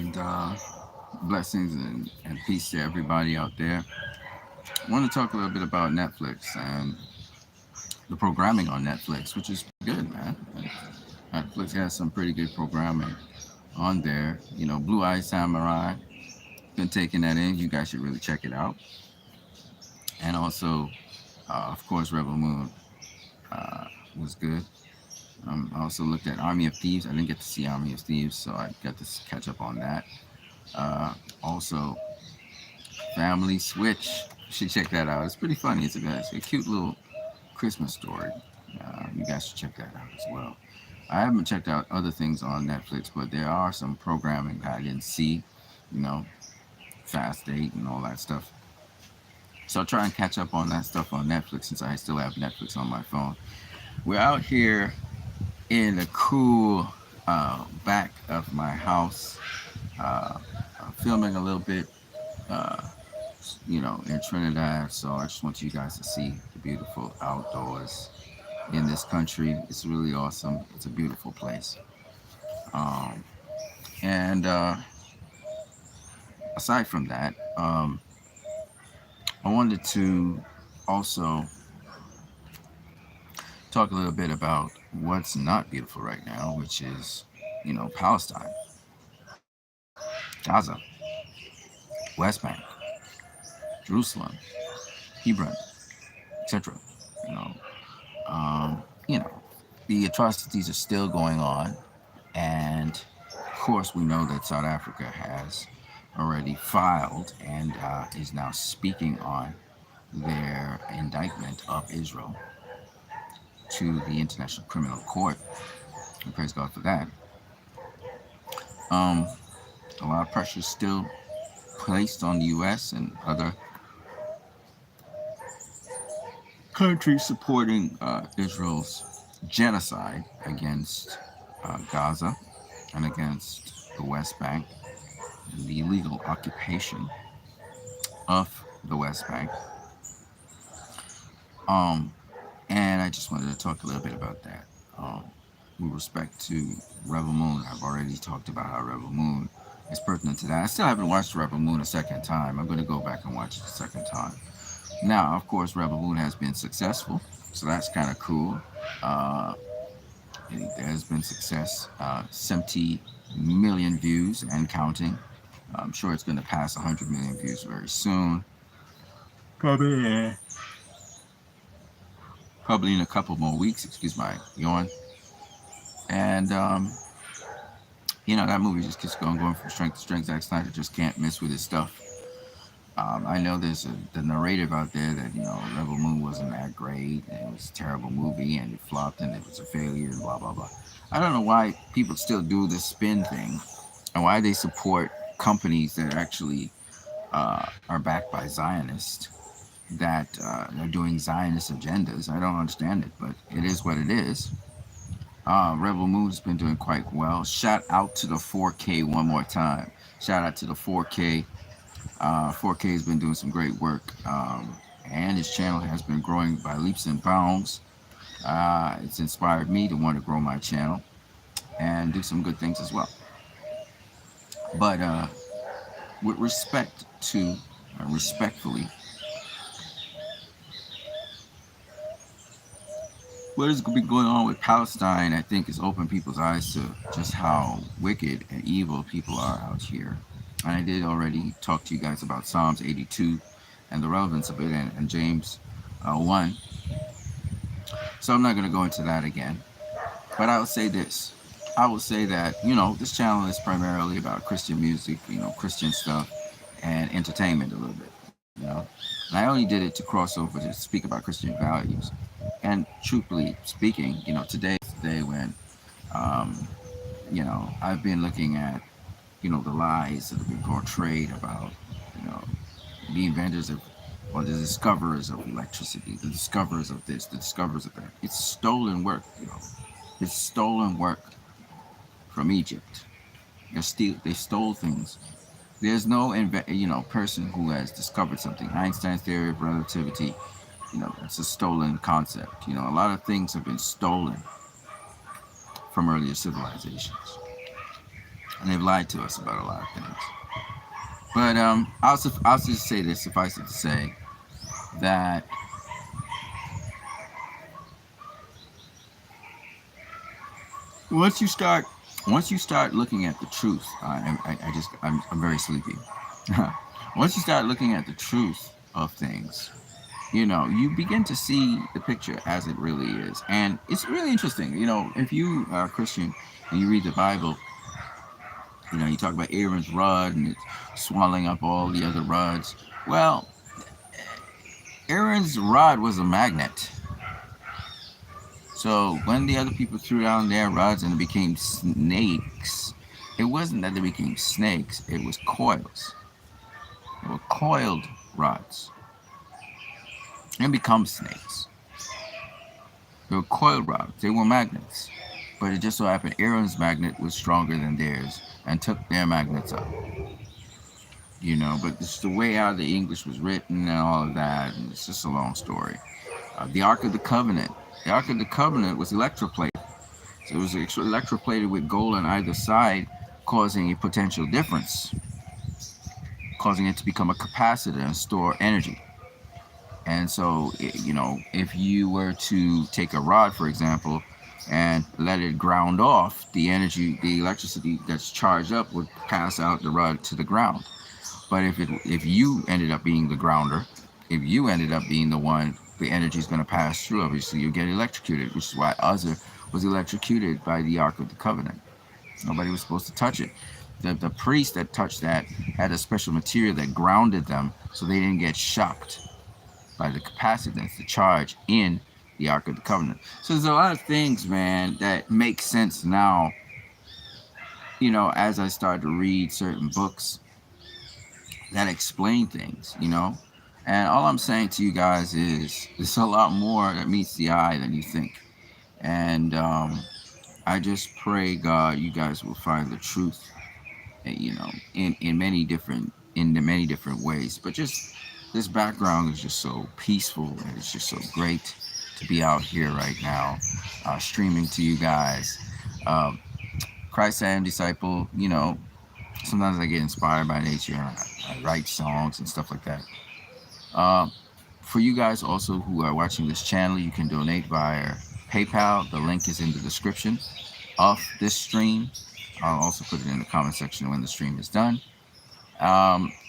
and blessings and peace to everybody out there. I want to talk a little bit about Netflix and the programming on Netflix, which is good, man. Netflix has some pretty good programming on there. Blue Eyed Samurai, been taking that in. You guys should really check it out. And also, of course, Rebel Moon uh, was good. I also looked at Army of Thieves. I didn't get to see Army of Thieves, so I got to catch up on that. Also, Family Switch. You should check that out. It's pretty funny. It's a cute little Christmas story. You guys should check that out as well. I haven't checked out other things on Netflix, but there are some programming that I didn't see. You know, Fast 8 and all that stuff. So I'll try and catch up on that stuff on Netflix since I still have Netflix on my phone. We're out here in the cool back of my house, filming a little bit. Uh, in Trinidad. So I just want you guys to see the beautiful outdoors in this country. It's really awesome. It's a beautiful place. Um, and aside from that, I wanted to also talk a little bit about what's not beautiful right now, which is, Palestine, Gaza, West Bank, Jerusalem, Hebron, etc. You know, um, you know, the atrocities are still going on, and of course, we know that South Africa has already filed and is now speaking on their indictment of Israel to the International Criminal Court. And praise God for that. Um, a lot of pressure is still placed on the U.S. and other countries supporting Israel's genocide against Gaza and against the West Bank and the illegal occupation of the West Bank. Um, and I just wanted to talk a little bit about that. With respect to Rebel Moon, I've already talked about how Rebel Moon is pertinent to that. I still haven't watched Rebel Moon a second time. I'm going to go back and watch it a second time. Now, of course, Rebel Moon has been successful, so that's kind of cool. Uh, there has been success, 70 million views and counting. I'm sure it's going to pass 100 million views very soon. Probably in a couple more weeks. Excuse my yawn. And that movie just keeps going from strength to strength. Zack Snyder just can't miss with his stuff. I know there's the narrative out there that Rebel Moon wasn't that great and it was a terrible movie and it flopped and it was a failure and blah blah blah. I don't know why people still do this spin thing and why they support companies that actually are backed by Zionists that are doing Zionist agendas. I don't understand it, but it is what it is. Rebel Moon's been doing quite well. Shout out to the 4K one more time. Shout out to the 4K. 4K has been doing some great work, and his channel has been growing by leaps and bounds. It's inspired me to want to grow my channel and do some good things as well. But with respect to, respectfully, what has been going on with Palestine, I think, has opened people's eyes to just how wicked and evil people are out here. And I did already talk to you guys about Psalms 82 and the relevance of it and James 1. So I'm not going to go into that again. But I will say this. I will say that, this channel is primarily about Christian music, Christian stuff and entertainment a little bit. And I only did it to cross over to speak about Christian values. And truthfully speaking, today is the day when, I've been looking at, the lies that have been portrayed about, the inventors of, or the discoverers of electricity, the discoverers of this, the discoverers of that. It's stolen work, It's stolen work from Egypt. They stole things. There's no, person who has discovered something. Einstein's theory of relativity, it's a stolen concept. A lot of things have been stolen from earlier civilizations. and they've lied to us about a lot of things. But I'll just say this, suffice it to say, that once you start looking at the truth, I'm very sleepy. Once you start looking at the truth of things, you begin to see the picture as it really is, and it's really interesting. If you are a Christian and you read the Bible, you talk about Aaron's rod and it's swallowing up all the other rods. Well, Aaron's rod was a magnet. So when the other people threw down their rods and it became snakes, it wasn't that they became snakes, it was coils. They were coiled rods. And become snakes. They were coiled rods. They were magnets. But it just so happened Aaron's magnet was stronger than theirs and took their magnets up. But it's the way how the English was written and all of that, and it's just a long story. The Ark of the Covenant. The Ark of the Covenant was electroplated. So it was electroplated with gold on either side, causing a potential difference, causing it to become a capacitor and store energy. And so, if you were to take a rod, for example, and let it ground off, the electricity that's charged up would pass out the rod to the ground. But if you ended up being the grounder, if you ended up being the one, the energy is going to pass through. Obviously, you get electrocuted, which is why Uzzah was electrocuted by the Ark of the Covenant. Nobody was supposed to touch it. The priest that touched that had a special material that grounded them so they didn't get shocked by the capacitance, the charge in the Ark of the Covenant. So there's a lot of things, man, that make sense now, as I start to read certain books that explain things, And all I'm saying to you guys is there's a lot more that meets the eye than you think. And I just pray, God, you guys will find the truth, in the many different ways. But just this background is just so peaceful, and it's just so great to be out here right now, streaming to you guys. Christ I Am Disciple, sometimes I get inspired by nature and I write songs and stuff like that. For you guys also who are watching this channel, you can donate via PayPal. The link is in the description of this stream. I'll also put it in the comment section when the stream is done.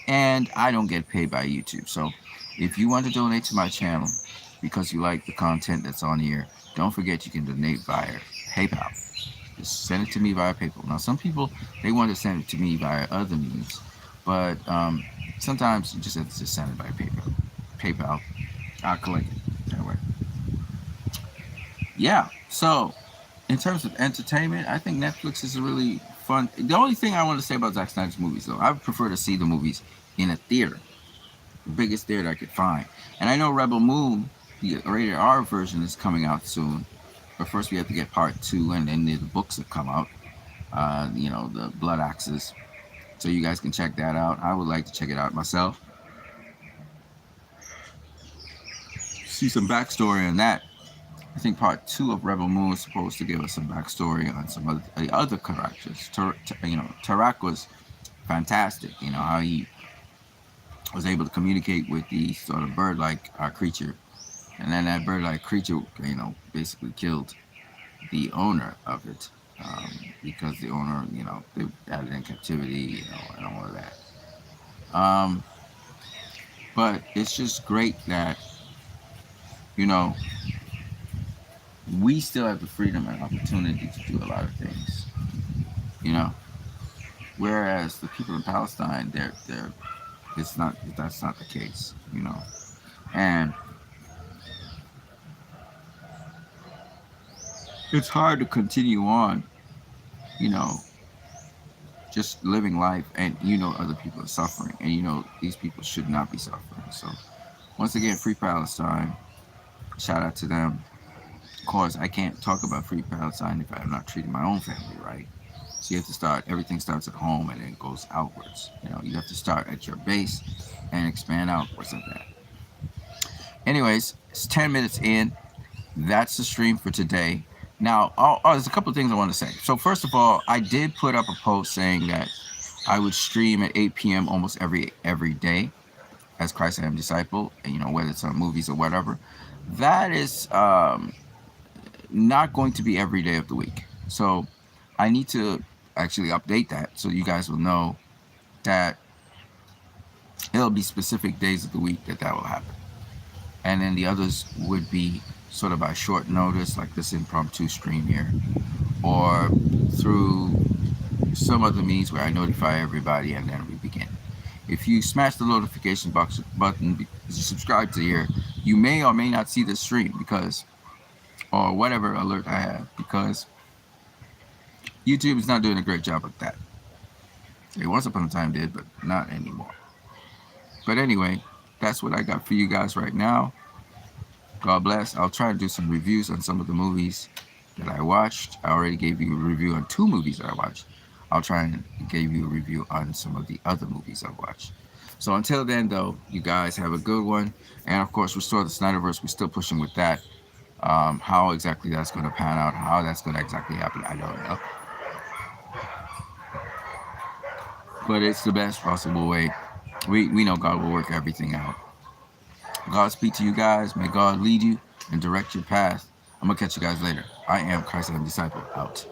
And I don't get paid by YouTube. So if you want to donate to my channel because you like the content that's on here, don't forget you can donate via PayPal. Just send it to me via PayPal. Now, some people, they want to send it to me via other means, but sometimes you just have to send it by PayPal. I'll collect it that way. Yeah, so in terms of entertainment, I think Netflix is a really fun. The only thing I want to say about Zack Snyder's movies, though, I would prefer to see the movies in a theater, the biggest theater I could find. And I know Rebel Moon, the rated R version, is coming out soon. But first we have to get part 2, and then the books have come out, the Blood Axes. So you guys can check that out. I would like to check it out myself. See some backstory on that. I think part 2 of Rebel Moon is supposed to give us some backstory on some other characters. Tarak was fantastic. How he was able to communicate with the sort of bird-like creature. And then that bird-like creature, basically killed the owner of it, because the owner, they had it in captivity, and all of that. But it's just great that, we still have the freedom and opportunity to do a lot of things, Whereas the people in Palestine, that's not the case, And it's hard to continue on, just living life, and other people are suffering, and these people should not be suffering. So once again, Free Palestine, shout out to them. Of course, I can't talk about Free Palestine if I have not treated my own family right. So you have to everything starts at home and then it goes outwards. You have to start at your base and expand outwards of that. Anyways, it's 10 minutes in. That's the stream for today. Now, there's a couple of things I want to say. So first of all, I did put up a post saying that I would stream at 8 p.m. almost every day as Christ I am disciple, and, whether it's on movies or whatever. That is not going to be every day of the week. So I need to actually update that so you guys will know that it'll be specific days of the week that will happen. And then the others would be sort of by short notice, like this impromptu stream here, or through some other means where I notify everybody and then we begin. If you smash the notification box button because you subscribe to here, you may or may not see the stream because, or whatever alert I have, because YouTube is not doing a great job of that. It once upon a time did, but not anymore. But anyway, that's what I got for you guys right now. God bless. I'll try to do some reviews on some of the movies that I watched. I already gave you a review on 2 movies that I watched. I'll try and give you a review on some of the other movies I've watched. So until then, though, you guys have a good one. And of course, Restore the Snyderverse. We're still pushing with that. How exactly that's going to pan out, how that's going to exactly happen, I don't know. But it's the best possible way. We know God will work everything out. Godspeed to you guys. May God lead you and direct your path. I'm going to catch you guys later. I am Christ and Disciple out.